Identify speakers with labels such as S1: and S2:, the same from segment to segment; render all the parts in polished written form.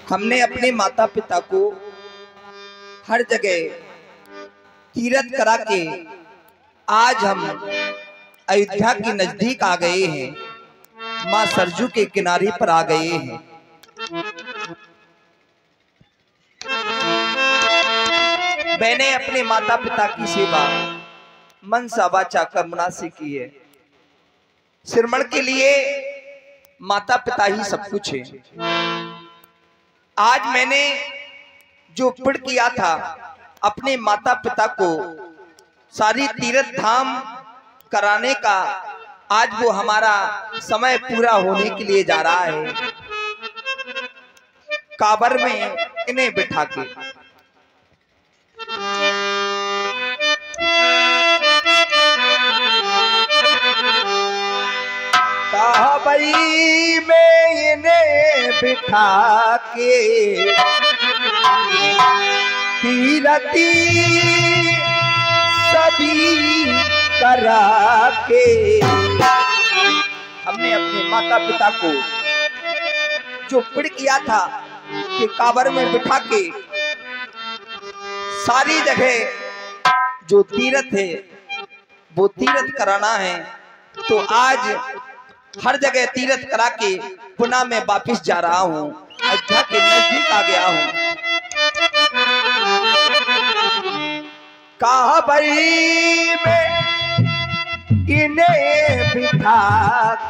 S1: हमने अपने माता पिता को हर जगह तीरथ करा के आज हम अयोध्या के नजदीक आ गए हैं, मां सरजू के किनारे पर आ गए हैं। मैंने अपने माता पिता की सेवा मन सा वाचा कर्मणा से की है। श्रमण के लिए माता पिता ही सब कुछ है। आज मैंने जो प्रण किया था अपने माता पिता को सारी तीर्थ धाम कराने का, आज वो हमारा समय पूरा होने के लिए जा रहा है। काबर में इन्हें बिठा के काबरी में इन्हें बिठा के तीरथी सभी करा के हमने अपने माता पिता को जो प्रण किया था कि काबर में बिठा के सारी जगह जो तीर्थ है वो तीर्थ कराना है। तो आज हर जगह तीर्थ करा के पुनः मैं वापिस जा रहा हूँ, अयोध्या के नजदीक आ गया हूँ। काबरी में इन्हें बिठा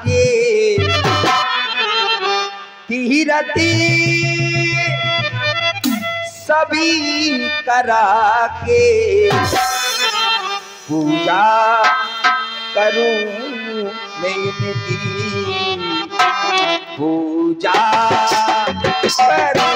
S1: के तीरथी सभी करा के पूजा करूं मैं इनकी, पूजा करूं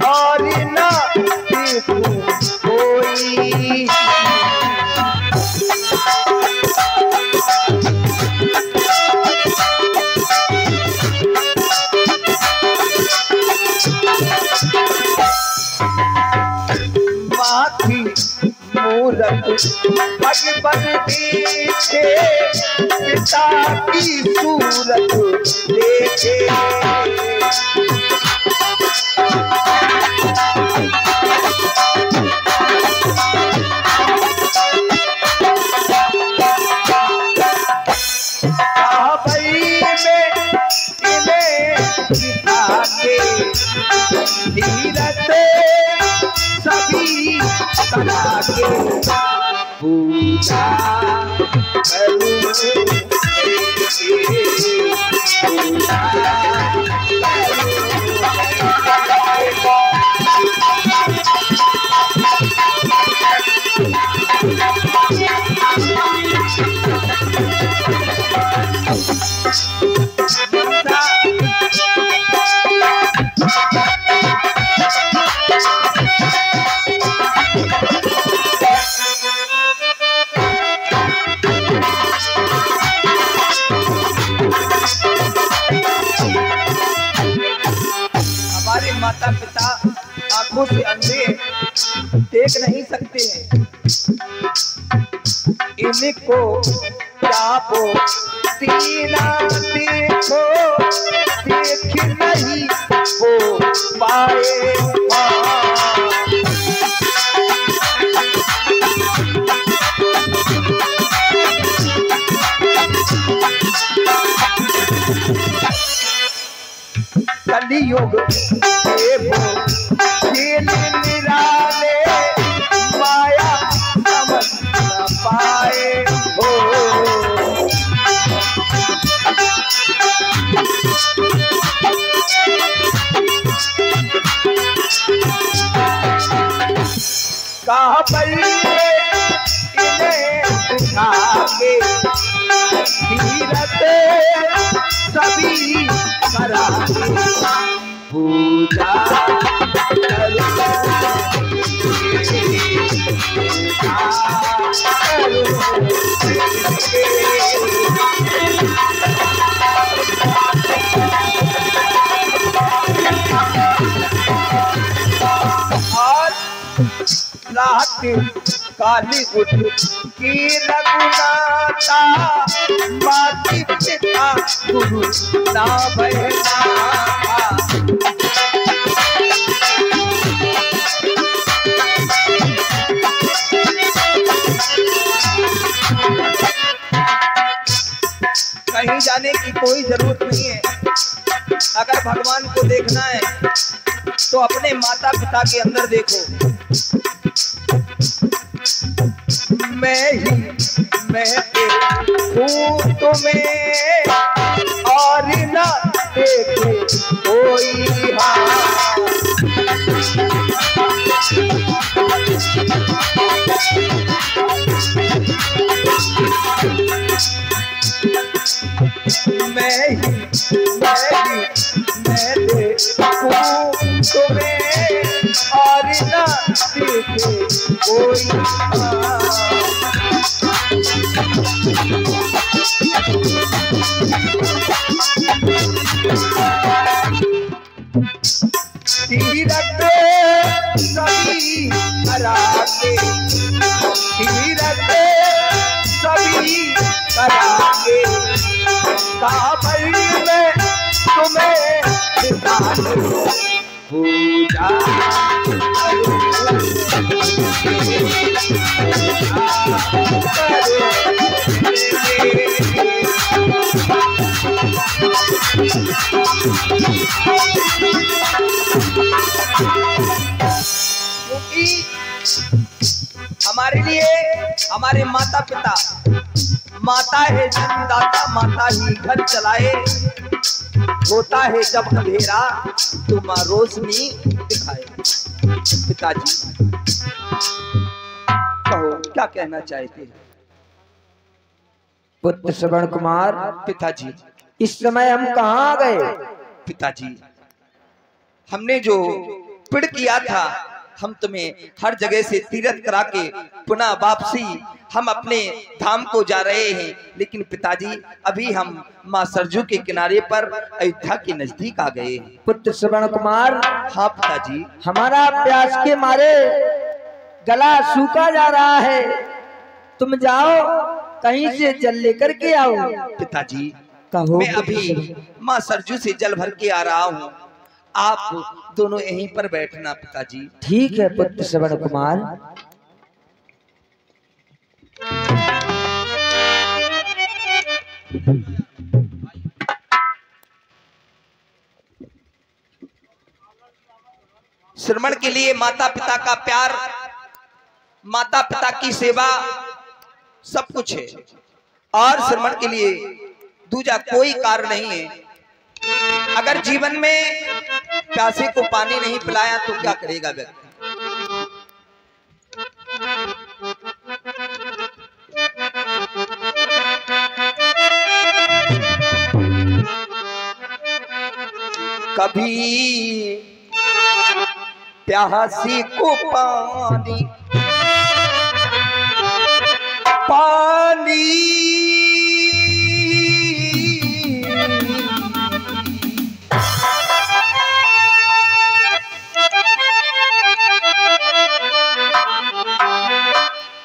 S1: और ना कोई माथी मूरत भगवन देखे, पिता की सूरत देखे। सभी करा के पूजा माता पिता आंखों से अंधे देख नहीं सकते हैं, इनको जापो तीना देखो, देख नहीं वो पाए। कलियुग निराले माया समझ न पाए हो। काबरी में इन्हें बिठा के तीरथ पूजा रात काली उठ की रघुनाथा माती पिता गुरु ना बहना कहीं जाने की कोई जरूरत नहीं है। अगर भगवान को देखना है तो अपने माता पिता के अंदर देखो। मैं ही महते हूँ तुम्हें और न देखे कोई मैं महते हूँ तुम्हें और न देखे कोई तीरथ सभी करागे तीरथ सभी करागे काबल में तुम्हें पूजा क्योंकि हमारे लिए हमारे माता पिता, माता है जन्मदाता, माता ही घर चलाए, होता है जब अंधेरा तो माँ रोशनी दिखाए। पिताजी कहो क्या कहना चाहते हैं?
S2: पुत्र श्रवण कुमार,
S1: पिताजी
S2: इस समय हम कहाँ आ गए?
S1: पिताजी हमने जो पिड़ किया था, हम तुम्हें हर जगह से तीरथ करा के पुनः वापसी हम अपने धाम को जा रहे हैं। लेकिन पिताजी अभी हम माँ सरजू के किनारे पर अयोध्या के नजदीक आ गए हैं।
S2: पुत्र श्रवण कुमार,
S1: हाँ पिताजी,
S2: हमारा प्यास के मारे गला सूखा जा रहा है, तुम जाओ कहीं से जल लेकर के आओ।
S1: पिताजी
S2: कहो।
S1: मैं अभी माँ सरजू से जल भर के आ रहा हूँ, आप दोनों यहीं पर बैठना। पिताजी
S2: ठीक है पुत्र श्रवण कुमार।
S1: श्रवण के लिए माता पिता का प्यार, माता पिता की सेवा सब कुछ है, और श्रवण के लिए दूजा कोई कार्य नहीं है। अगर जीवन में प्यासे को पानी नहीं पिलाया तो क्या करेगा व्यक्ति? कभी प्यासी को पानी पानी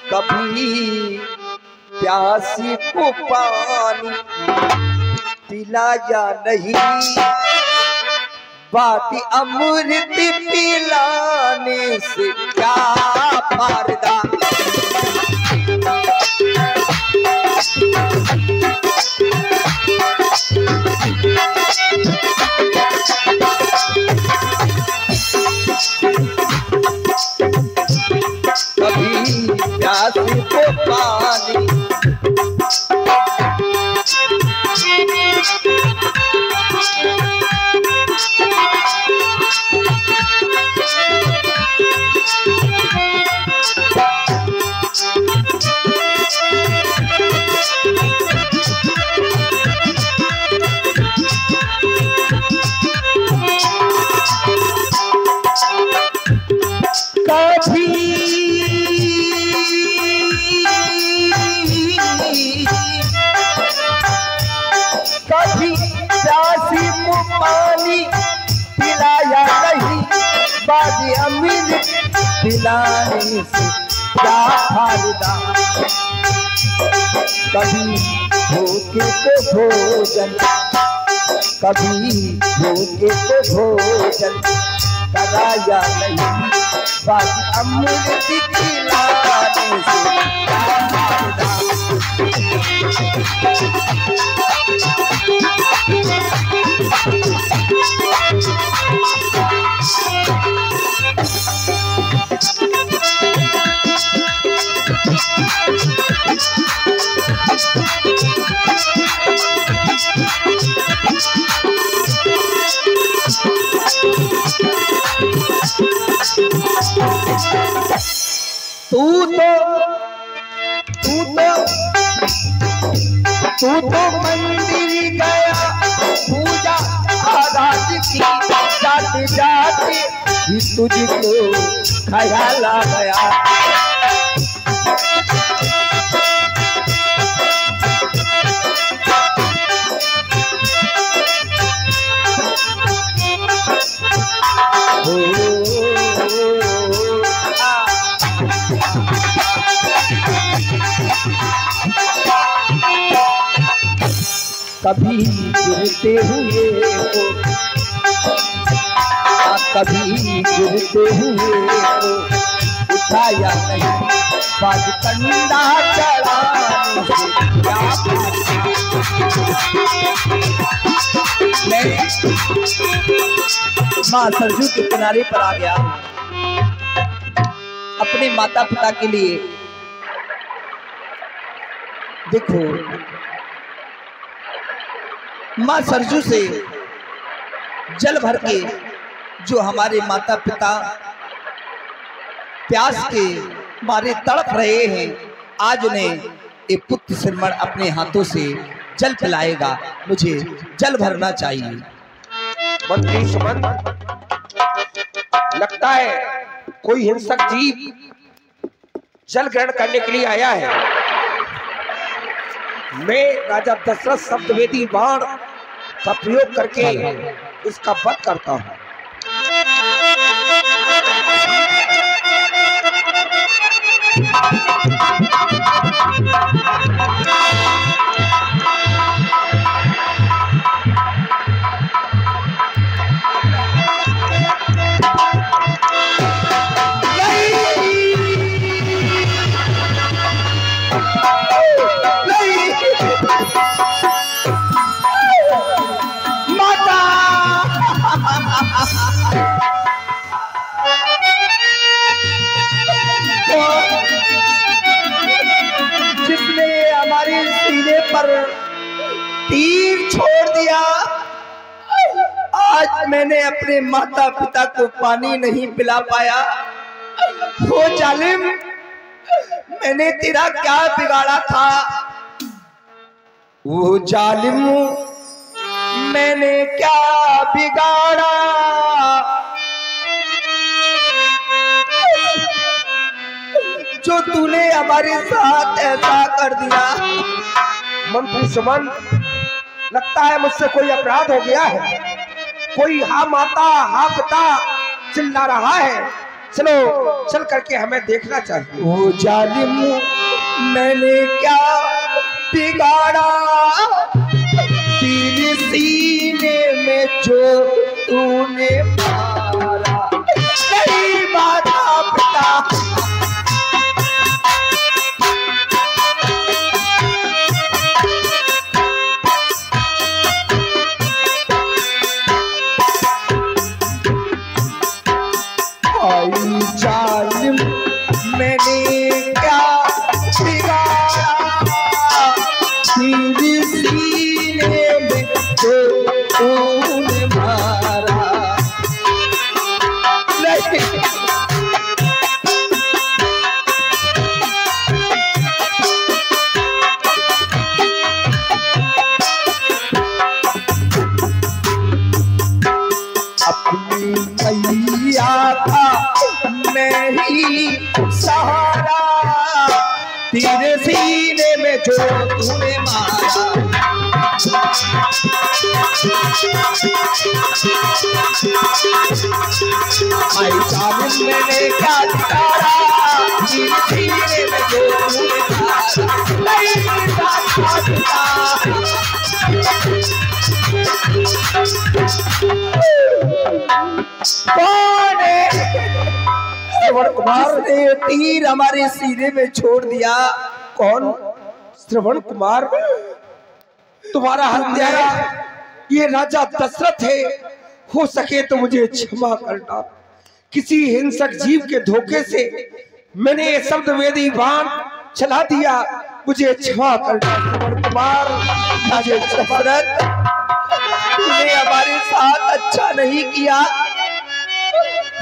S1: कभी प्यासी को पानी पिलाया नहीं, बाती अमृत पिलाने से क्या फायदा? कभी प्यासी को पानी
S2: कभी प्यासी को पानी पिलाया नहीं, बाजी अमृत पिलाने से क्या फायदा। कभी भूखे को भोजन, कभी भूखे को भोजन कराया नहीं, बाजी अमृत पिलाने से क्या फायदा। तू तो मंदिर गया पूजा आराध की, जाते जाते भी तुझको ख्याल आ गया। कभी गिरते हुए को, कभी गिरते हुए को उठाया नहीं, बाज कंधा चढ़ाने से क्या। मैं माँ सरजू के किनारे पर आ गया, अपने माता पिता के लिए। देखो माँ सरजू से जल भर के जो हमारे माता पिता प्यास के मारे तड़प रहे हैं, आज उन्हें एक पुत्र श्रीमण अपने हाथों से जल पिलाएगा। मुझे जल भरना चाहिए।
S3: मंत्री सुमन, लगता है कोई हिंसक जीव जल ग्रहण करने के लिए आया है। मैं राजा दशरथ शब्दवेदी बाण का प्रयोग करके इसका वध करता हूँ।
S2: जिसने हमारे सीने पर तीर छोड़ दिया, आज मैंने अपने माता पिता को पानी नहीं पिला पाया। वो जालिम, मैंने तेरा क्या बिगाड़ा था? वो जालिम, मैंने क्या बिगाड़ा? जो तूने हमारे साथ ऐसा कर दिया।
S3: मंत्री सुमन, लगता है मुझसे कोई अपराध हो गया है। कोई हा माता हा पिता चिल्ला रहा है। चलो चल करके हमें देखना चाहिए।
S2: वो जालिम, मैंने क्या बिगाड़ा? तेरे सीने में जो तूने मारा, नहीं माता पिता। जालिम, मैंने क्या बिगाड़ा? तेरे सीने में जो तूने मारा, भाई साहब मैंने क्या दिखाया धीरे में जो कौन है श्रवण कुमार ने तीर हमारे सीने में छोड़ दिया?
S3: कौन? श्रवण कुमार, तुम्हारा हत्यारा ये राजा दशरथ है। हो सके तो मुझे क्षमा करना। किसी हिंसक जीव के धोखे से मैंने ये शब्द वेदी बाण चला दिया, मुझे क्षमा करना श्रवण कुमार।
S2: मुझे दशरथ, तूने हमारे साथ अच्छा नहीं किया।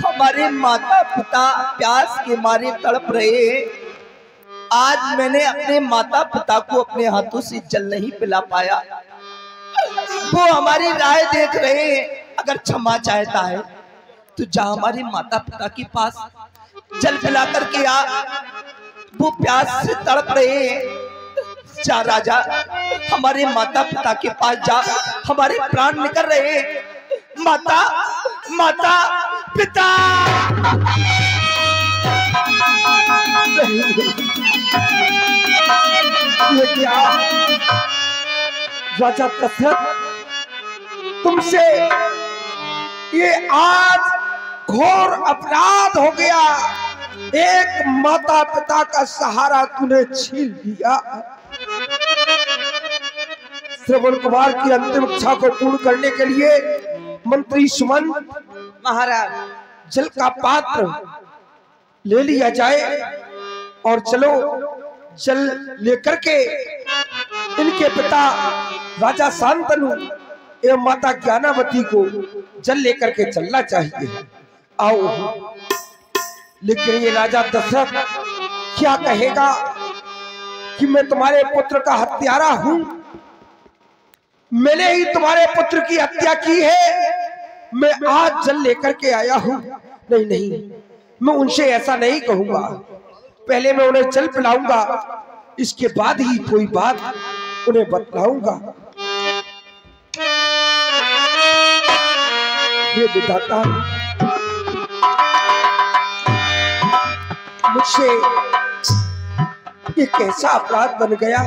S2: हमारे माता पिता प्यास के मारे तड़प रहे हैं। आज मैंने अपने माता पिता को अपने हाथों से जल नहीं पिला पाया। वो हमारी राय देख रहे हैं। अगर क्षमा चाहता है तो जा हमारे माता पिता के पास जल पिला करके आ। वो प्यास से तड़प रहे हैं। जा राजा, हमारे माता पिता के पास जा, हमारे प्राण निकल रहे हैं। माता, माता पिता।
S3: ये क्या राजा दशरथ, तुमसे ये आज घोर अपराध हो गया। एक माता पिता का सहारा तूने छीन लिया। श्रवण कुमार की अंतिम इच्छा को पूर्ण करने के लिए मंत्री सुमन
S2: महाराज,
S3: जल का पात्र ले लिया जाए और चलो जल लेकर के इनके पिता राजा शांतनु एवं माता ज्ञानावती को जल लेकर के चलना चाहिए। आओ। लेकिन ये राजा दशरथ क्या कहेगा कि मैं तुम्हारे पुत्र का हत्यारा हूं, मैंने ही तुम्हारे पुत्र की हत्या की है, मैं आज जल लेकर के आया हूं। नहीं नहीं, मैं उनसे ऐसा नहीं कहूंगा। पहले मैं उन्हें जल पिलाऊंगा, इसके बाद ही कोई बात उन्हें बतलाऊंगा। ये विधाता, मुझसे ये कैसा अपराध बन गया।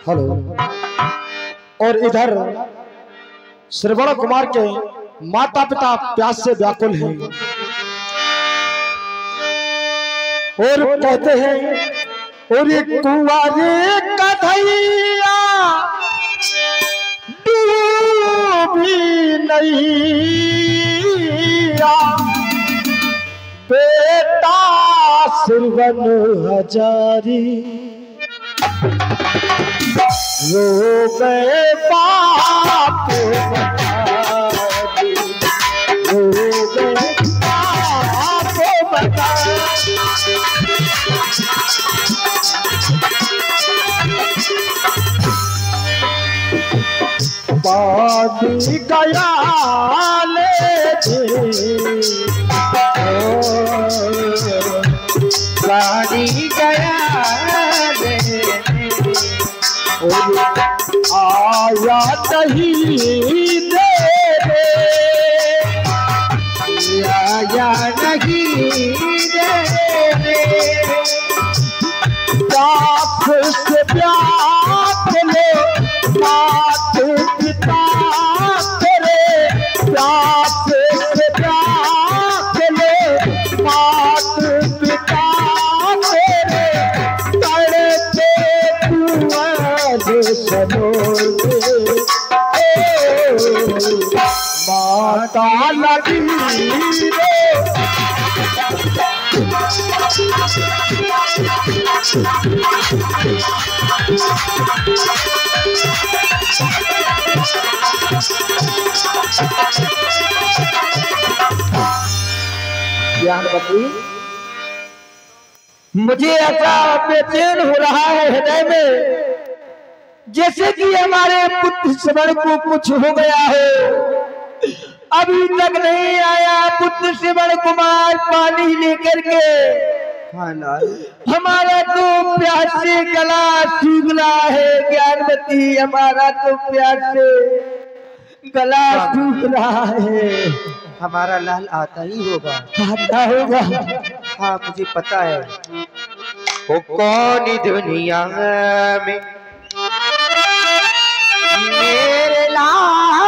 S3: हेलो। और इधर श्रवण कुमार के माता पिता प्यास से व्याकुल हैं और कहते हैं, और ये कुंवारे कन्हैया डूबी नैया, बेटा श्रवण हजारी रो गए बाप रो गए बाप बता। पानी गया ले पानी गया आया नहीं दे आया नहीं दे बाप से प्यार ले मात पिता तेरे, बाप से प्यार ले मात पिता तेरे, तड़पे माता लगी ज्ञानवती, मुझे ऐसा बेचैन हो रहा है हृदय में, जैसे कि हमारे पुत्र श्रवण को कुछ हो गया है। अभी तक नहीं आया पुत्र श्रवण कुमार पानी लेकर के
S2: हाँ लाल।
S3: हमारा तो प्यास से गला सूख रहा है ज्ञानवती, हमारा तो प्यास से गला सूख रहा है।
S2: हमारा लाल आता ही होगा।
S3: आता होगा।
S2: हाँ मुझे पता है। वो कौन दुनिया में मेरे लाल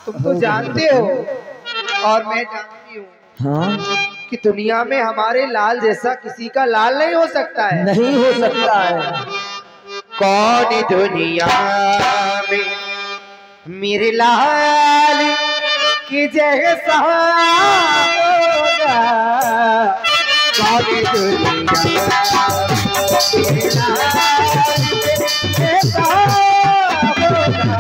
S2: तुम तो जानते हो और मैं जानती हूँ
S3: हाँ
S2: कि दुनिया में हमारे लाल जैसा किसी का लाल नहीं हो सकता है।
S3: नहीं हो सकता है।
S2: कौन दुनिया में मेरे लाल की जैसा होगा, कौन दुनिया मेरे लाल जैसा होगा।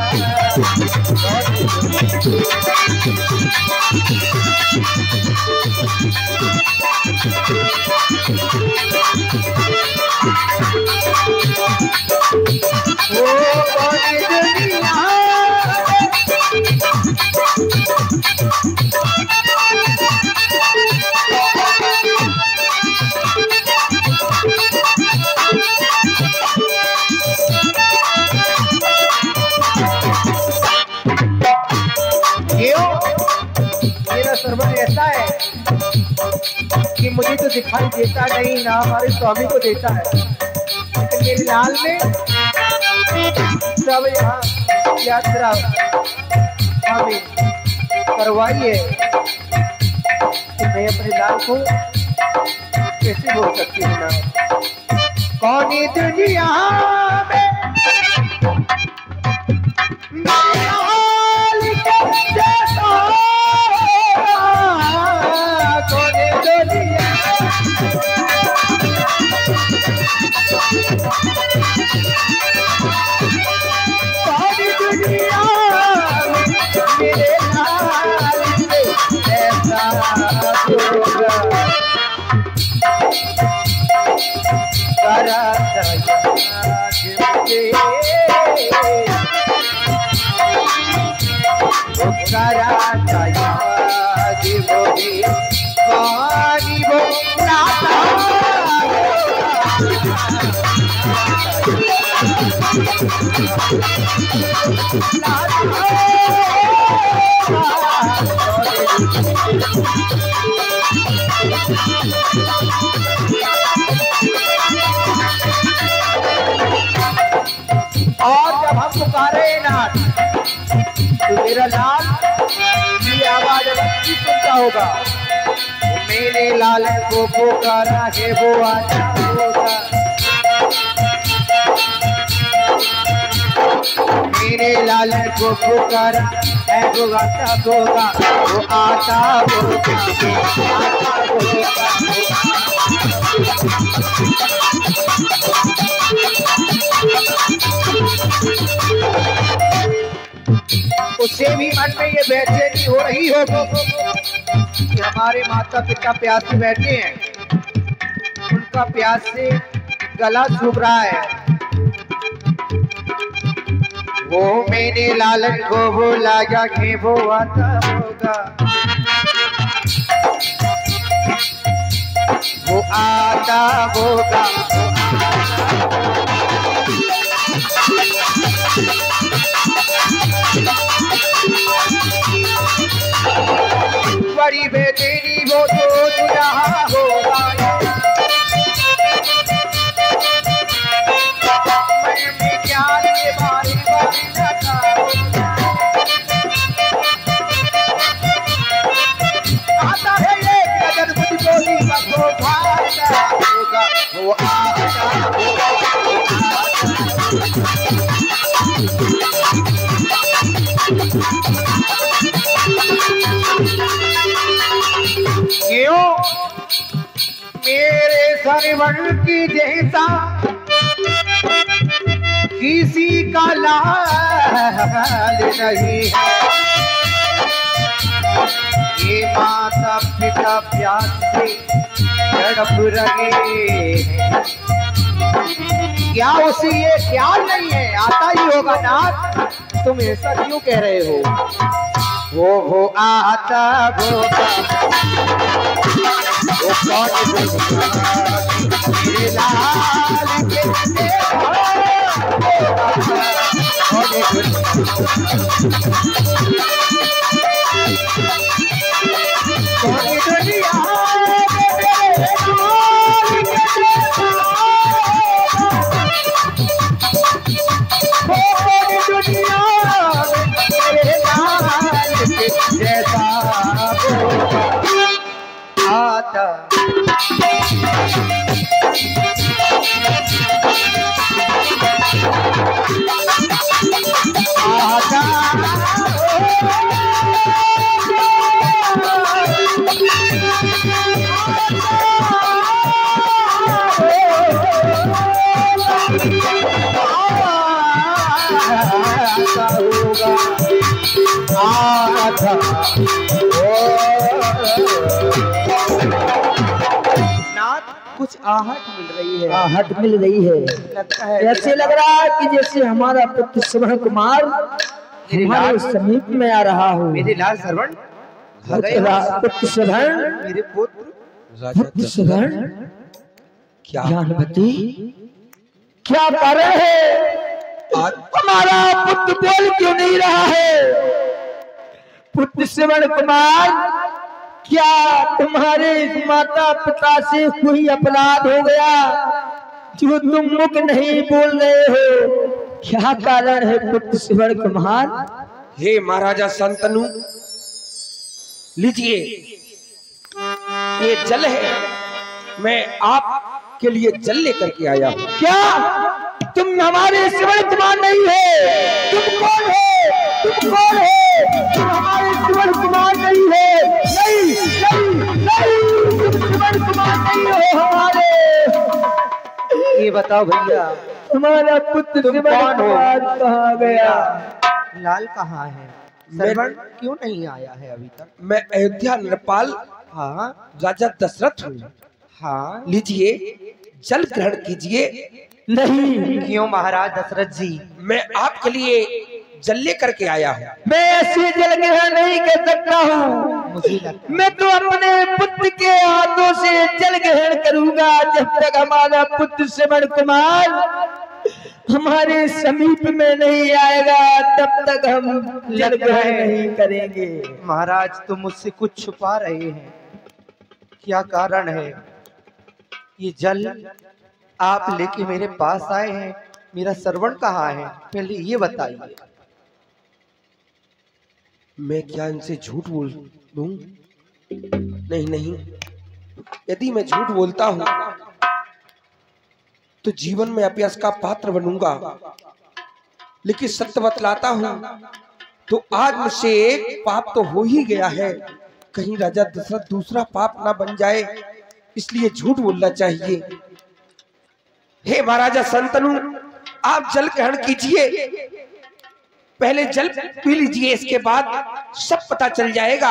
S2: मेरा सर्वन ऐसा है कि मुझे तो दिखाई देता नहीं, ना हमारे स्वामी को देता है, लेकिन मेरे लाल में सब यहाँ यात्रा स्वामी करवाई है कि मैं अपने लाल को कैसे बोल सकती हूँ ना। कौन दुनिया में और जब हम पुकारे नाथ तो मेरा लाल की आवाज अलग ही सुनता होगा। मेरे लाल को पुकारा है वो आता होगा, मेरे लाल को पुकारा है वो आता होगा, वो आता होगा, आता होगा। उससे भी मन में ये बेचैनी हो रही होगी कि हमारे माता पिता प्यास से बैठे हैं, उनका प्यास से गला सूख रहा है। वो मैंने लालन को बुलाया कि वो आता होगा, वो आता होगा, बड़ी बेचैनी वो सोच रहा होगा, मैं क्या ये बारी बारी जाता आता है एक नजर मुझको भी बसो भागा होगा, वो आता क्यों मेरे सरवन की जैसा
S3: किसी का लाल नहीं है। ये माता पिता प्यास से तड़प रहे हैं। क्या उसे ये ख्याल नहीं है आता ही होगा नाथ? तुम ऐसा क्यों कह रहे हो? वो आता होगा, वो कौन मेरे लाल के कुछ आहट मिल रही है।
S2: आहट मिल रही है।
S3: लगता है
S2: ऐसे लग रहा है कि जैसे हमारा पुत्र श्रवण कुमार हमारे समीप में आ रहा हो।
S3: मेरे लाल श्रवण,
S2: पुत्र श्रवण,
S3: मेरे
S2: पुत्र श्रवण,
S1: क्या
S2: ज्ञानवती क्या कर रहे हैं? हमारा पुत्र बोल क्यों नहीं रहा है? पुत्र श्रवण कुमार, क्या तुम्हारे माता पिता से कोई अपराध हो गया जो तुम मुख नहीं बोल रहे हो? क्या कारण है पुत्र श्रवण कुमार?
S1: हे महाराजा शांतनु, लीजिए ये जल है, मैं आपके लिए जल लेकर के आया हूँ।
S2: क्या तुम हमारे श्रवण कुमार नहीं है? तुम कौन है? तुम कौन है? तुम हमारे श्रवण कुमार नहीं है। नहीं नहीं नहीं, तुम श्रवण कुमार नहीं हो हमारे।
S3: ये बताओ भैया,
S2: हमारा पुत्र श्रवण कुमार कहाँ गया?
S3: लाल कहाँ है? श्रवण क्यों नहीं आया है अभी तक?
S1: मैं अयोध्या नरपाल
S3: हाँ
S1: राजा दशरथ हूँ।
S3: हाँ,
S1: लीजिए जल ग्रहण कीजिए।
S2: नहीं,
S3: क्यों महाराज दशरथ जी?
S1: मैं आपके लिए जल लेकर के आया हूँ।
S2: मैं ऐसे जल ग्रहण नहीं कर सकता हूँ।
S3: मुझे लगता
S2: मैं तो अपने पुत्र के हाथों से जल ग्रहण करूंगा। जब तक हमारा पुत्र श्रवण कुमार हमारे समीप में नहीं आएगा तब तक हम जल ग्रहण नहीं करेंगे।
S3: महाराज तुम मुझसे कुछ छुपा रहे हैं, क्या कारण है? ये जल आप लेके मेरे पास आए हैं, मेरा श्रवण कहाँ है? पहले ये बताइए।
S1: मैं क्या इनसे झूठ बोल दूं? नहीं नहीं, यदि मैं झूठ बोलता हूं तो जीवन में अपयश का पात्र बनूंगा, लेकिन सत्य बतलाता हूं तो आज मुझसे एक पाप तो हो ही गया है, कहीं राजा दशरथ दूसरा पाप ना बन जाए, इसलिए झूठ बोलना चाहिए। हे महाराजा शांतनु, आप जल ग्रहण कीजिए, पहले जल पी लीजिए, इसके बाद सब पता चल जाएगा।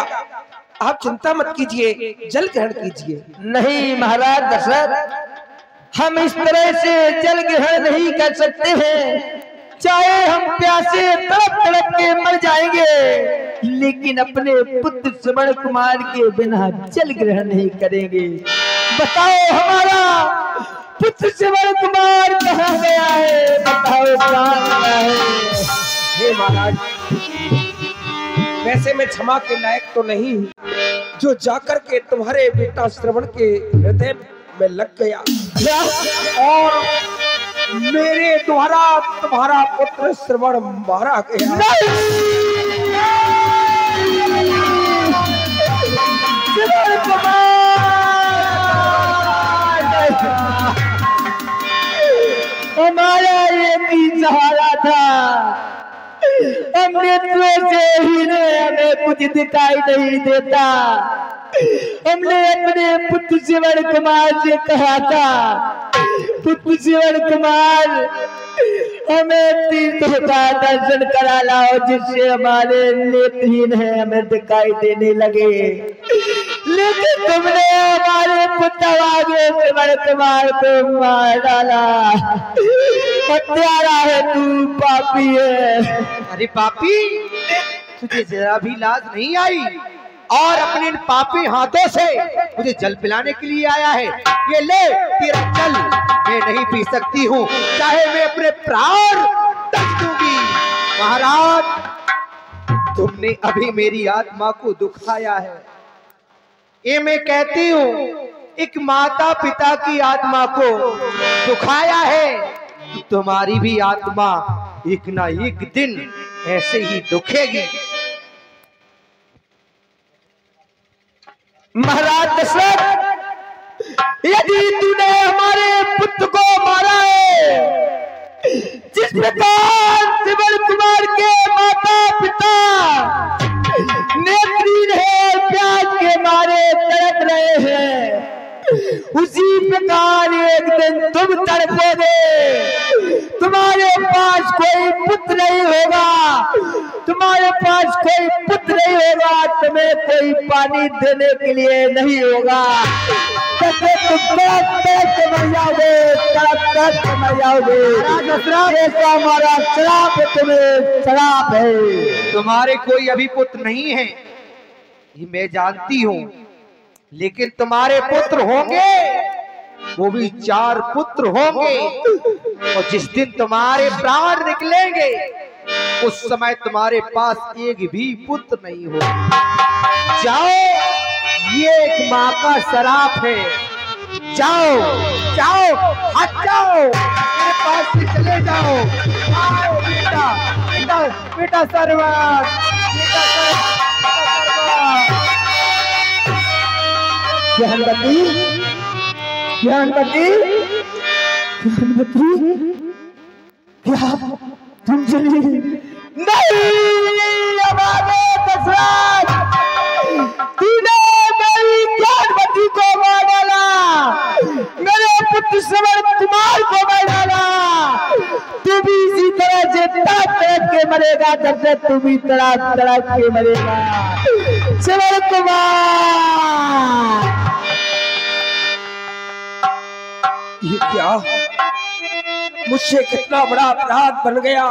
S1: आप चिंता मत कीजिए, जल ग्रहण कीजिए।
S2: नहीं महाराज दशरथ, हम इस तरह से जल ग्रहण नहीं कर सकते हैं। चाहे हम प्यासे तड़प तड़प के मर जाएंगे, लेकिन अपने पुत्र श्रवण कुमार के बिना जल ग्रहण नहीं करेंगे। बताओ हमारा पुत्र श्रवण कुमार कहाँ गया है? बताओ कहाँ गया है?
S1: हे महाराज, वैसे मैं क्षमा के लायक तो नहीं हूँ, जो जाकर के तुम्हारे बेटा श्रवण के हृदय में लग गया और मेरे द्वारा तुम्हारा पुत्र श्रवण मारा गया।
S2: हमारा ये भी सहारा था, हमने से ही हमें कुछ दिखाई नहीं देता। हमने अपने पुत्र श्रवण कुमार से कहा था, पुत्र श्रवण कुमार हमें तीर्थों का दर्शन करा लाओ, जिससे हमारे नेत्रहीन है हमें दिखाई देने लगे। लेकिन तुमने हमारे पुत्र आगे सिमर कुमार को मार डाला। हत्यारा है तू, पापी है।
S3: अरे पापी, तुझे जरा भी लाज नहीं आई और अपने इन पापी हाथों से मुझे जल पिलाने के लिए आया है। ये ले तेरा जल, मैं नहीं पी सकती हूँ, चाहे मैं अपने प्राण तक दूंगी। महाराज, तुमने अभी मेरी आत्मा को दुखाया है। ये मैं कहती हूँ, एक माता पिता की आत्मा को दुखाया है, तो तुम्हारी भी आत्मा एक ना एक दिन ऐसे ही दुखेगी।
S2: महाराज दशरथ, यदि तूने हमारे पुत्र को मारा है, जिस प्रकार सिमर कुमार के माता पिता नेत्रहीन है, प्यास के मारे तड़प रहे हैं, उसी प्रकार एक दिन तुम तड़पोगे। तुम्हारे पास कोई पुत्र नहीं होगा, तुम्हारे पास कोई पुत्र नहीं होगा, तुम्हें कोई पानी देने के लिए नहीं होगा। कैसे तुम तड़प मर जाओगे, तड़प मर जाओगे। ऐसा हमारा श्राप है, तुम्हें श्राप है।
S3: तुम्हारे कोई अभी पुत्र नहीं है, ये मैं जानती हूँ, लेकिन तुम्हारे पुत्र होंगे, वो भी 4 पुत्र होंगे। और जिस दिन तुम्हारे प्राण निकलेंगे, उस समय तुम्हारे पास एक भी पुत्र नहीं होगा। जाओ, ये एक माँ का श्राप है। जाओ जाओ, हट जाओ, मेरे पास से चले जाओ। आओ बेटा, बेटा बेटा सरवार, बेटा
S2: ज्ञानवती, ज्ञानवती, ज्ञानवती, क्या तुम चली? नहीं, हमारे दशरथ, तूने मेरी ज्ञानवती को मार डाला, मेरे पुत्र सिमर कुमार को मार डाला। तू भी इसी तरह से तड़प तड़प के मरेगा, दशरथ, तू भी तड़प तड़प के मरेगा। सिमर कुमार,
S3: ये क्या, मुझसे कितना बड़ा अपराध बन गया।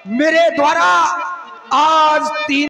S3: मेरे द्वारा आज 3